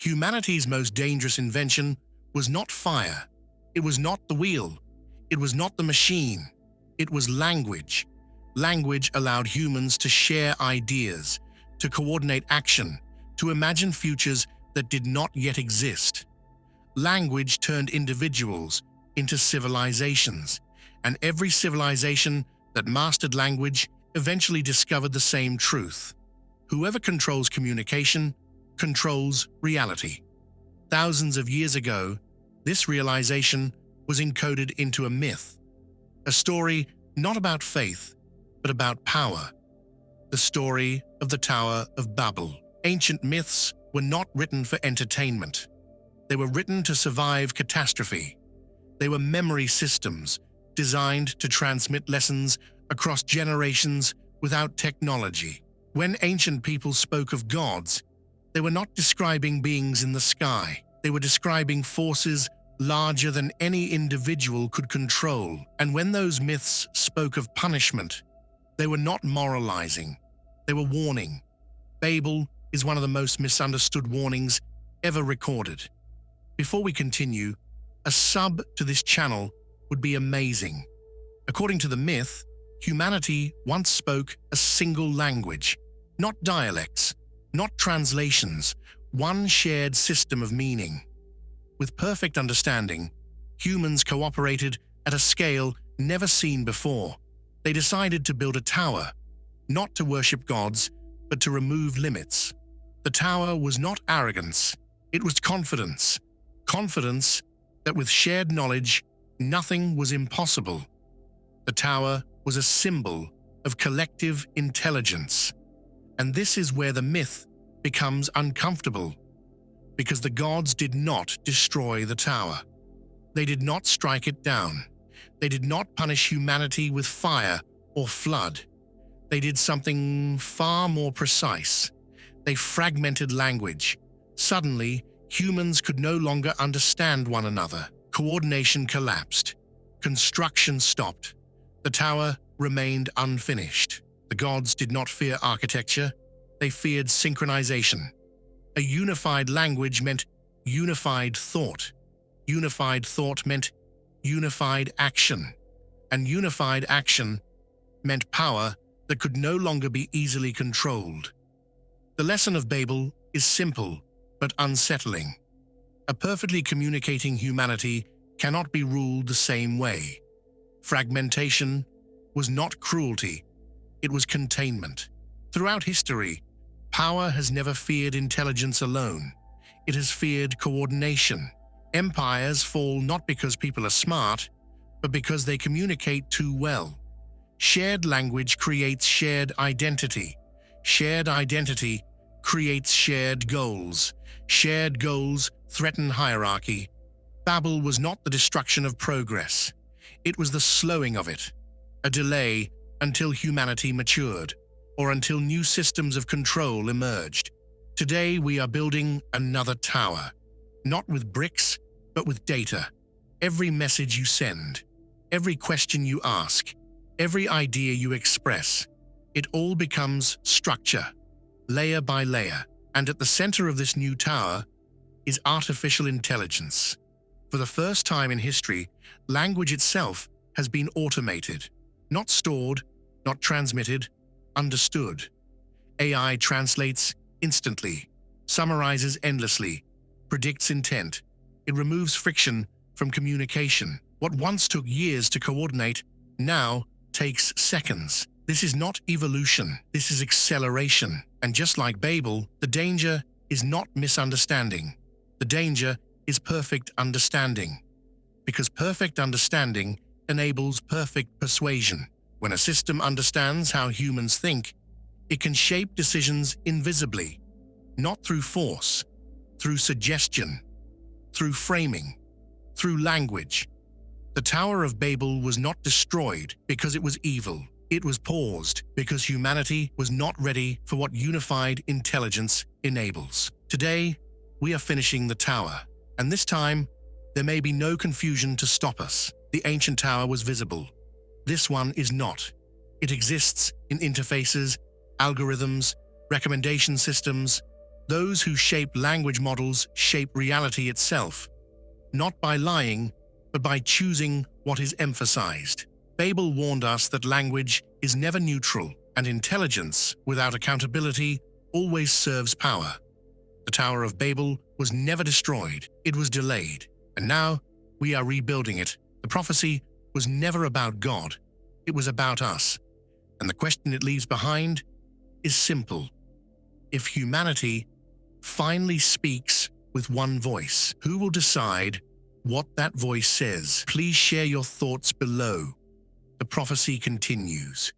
Humanity's most dangerous invention was not fire. It was not the wheel. It was not the machine. It was language. Language allowed humans to share ideas, to coordinate action, to imagine futures that did not yet exist. Language turned individuals into civilizations, and every civilization that mastered language eventually discovered the same truth. Whoever controls communication controls reality. Thousands of years ago, this realization was encoded into a myth, a story not about faith, but about power. The story of the Tower of Babel. Ancient myths were not written for entertainment. They were written to survive catastrophe. They were memory systems designed to transmit lessons across generations without technology. When ancient people spoke of gods, they were not describing beings in the sky. They were describing forces larger than any individual could control. And when those myths spoke of punishment, they were not moralizing. They were warning. Babel is one of the most misunderstood warnings ever recorded. Before we continue, a sub to this channel would be amazing. According to the myth, humanity once spoke a single language, not dialects, not translations, one shared system of meaning. With perfect understanding, humans cooperated at a scale never seen before. They decided to build a tower, not to worship gods, but to remove limits. The tower was not arrogance, it was confidence. Confidence that with shared knowledge, nothing was impossible. The tower was a symbol of collective intelligence. And this is where the myth becomes uncomfortable, because the gods did not destroy the tower. They did not strike it down. They did not punish humanity with fire or flood. They did something far more precise. They fragmented language. Suddenly, humans could no longer understand one another. Coordination collapsed. Construction stopped. The tower remained unfinished. The gods did not fear architecture. They feared synchronization. A unified language meant unified thought. Unified thought meant unified action. And unified action meant power that could no longer be easily controlled. The lesson of Babel is simple but unsettling. A perfectly communicating humanity cannot be ruled the same way. Fragmentation was not cruelty, it was containment. Throughout history, power has never feared intelligence alone. It has feared coordination. Empires fall not because people are smart, but because they communicate too well. Shared language creates shared identity. Shared identity creates shared goals. Shared goals threaten hierarchy. Babel was not the destruction of progress. It was the slowing of it, a delay until humanity matured, or until new systems of control emerged. Today we are building another tower, not with bricks, but with data. Every message you send, every question you ask, every idea you express, it all becomes structure, layer by layer. And at the center of this new tower is artificial intelligence. For the first time in history, language itself has been automated, not stored, not transmitted, understood. AI translates instantly, summarizes endlessly, predicts intent. It removes friction from communication. What once took years to coordinate now takes seconds. This is not evolution, this is acceleration. And just like Babel, the danger is not misunderstanding. The danger is perfect understanding. Because perfect understanding enables perfect persuasion. When a system understands how humans think, it can shape decisions invisibly, not through force, through suggestion, through framing, through language. The Tower of Babel was not destroyed because it was evil. It was paused because humanity was not ready for what unified intelligence enables. Today, we are finishing the tower, and this time, there may be no confusion to stop us. The ancient tower was visible. This one is not. It exists in interfaces, algorithms, recommendation systems, Those who shape language models shape reality itself, not by lying, but by choosing what is emphasized. Babel warned us that language is never neutral, and intelligence without accountability always serves power. The Tower of Babel was never destroyed, it was delayed, and now we are rebuilding it. The prophecy was never about God, it was about us. And the question it leaves behind is simple. If humanity finally speaks with one voice, who will decide what that voice says? Please share your thoughts below. The prophecy continues.